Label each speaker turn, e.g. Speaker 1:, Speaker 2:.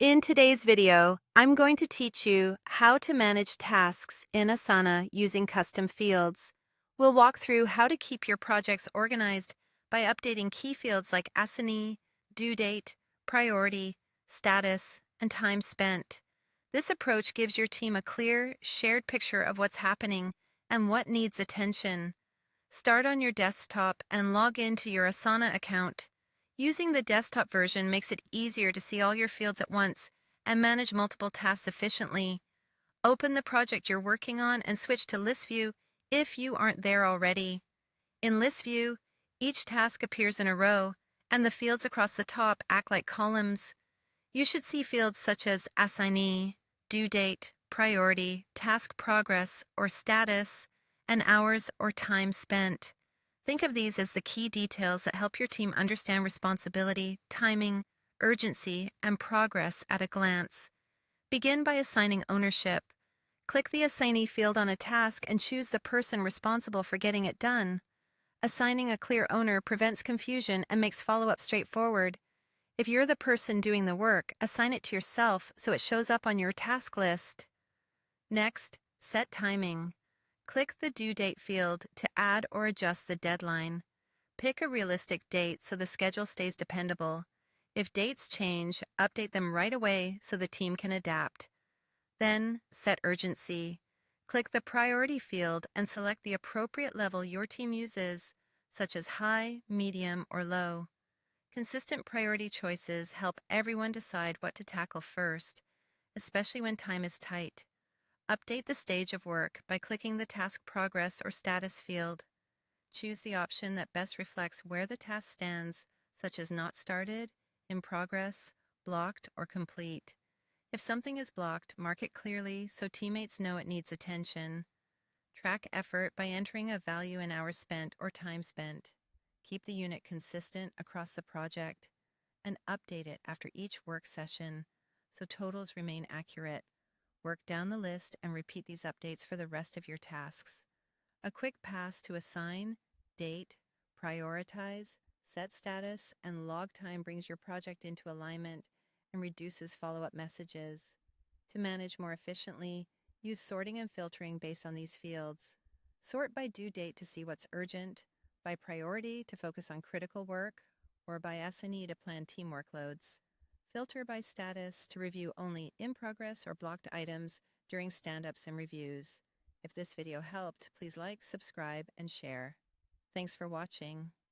Speaker 1: In today's video, I'm going to teach you how to manage tasks in Asana using custom fields. We'll walk through how to keep your projects organized by updating key fields like Asana, due date, priority, status, and time spent. This approach gives your team a clear, shared picture of what's happening and what needs attention. Start on your desktop and log into your Asana account. Using the desktop version makes it easier to see all your fields at once and manage multiple tasks efficiently. Open the project you're working on and switch to List View if you aren't there already. In List View, each task appears in a row, and the fields across the top act like columns. You should see fields such as assignee, due date, priority, task progress, or status, and hours or time spent. Think of these as the key details that help your team understand responsibility, timing, urgency, and progress at a glance. Begin by assigning ownership. Click the Assignee field on a task and choose the person responsible for getting it done. Assigning a clear owner prevents confusion and makes follow-up straightforward. If you're the person doing the work, assign it to yourself so it shows up on your task list. Next, set timing. Click the due date field to add or adjust the deadline. Pick a realistic date so the schedule stays dependable. If dates change, update them right away so the team can adapt. Then, set urgency. Click the priority field and select the appropriate level your team uses, such as high, medium, or low. Consistent priority choices help everyone decide what to tackle first, especially when time is tight. Update the stage of work by clicking the task progress or status field. Choose the option that best reflects where the task stands, such as not started, in progress, blocked, or complete. If something is blocked, mark it clearly so teammates know it needs attention. Track effort by entering a value in hours spent or time spent. Keep the unit consistent across the project, and update it after each work session so totals remain accurate. Work down the list and repeat these updates for the rest of your tasks. A quick pass to assign, date, prioritize, set status, and log time brings your project into alignment and reduces follow-up messages. To manage more efficiently, use sorting and filtering based on these fields. Sort by due date to see what's urgent, by priority to focus on critical work, or by S&E to plan team workloads. Filter by status to review only in-progress or blocked items during stand-ups and reviews. If this video helped, please like, subscribe, and share. Thanks for watching.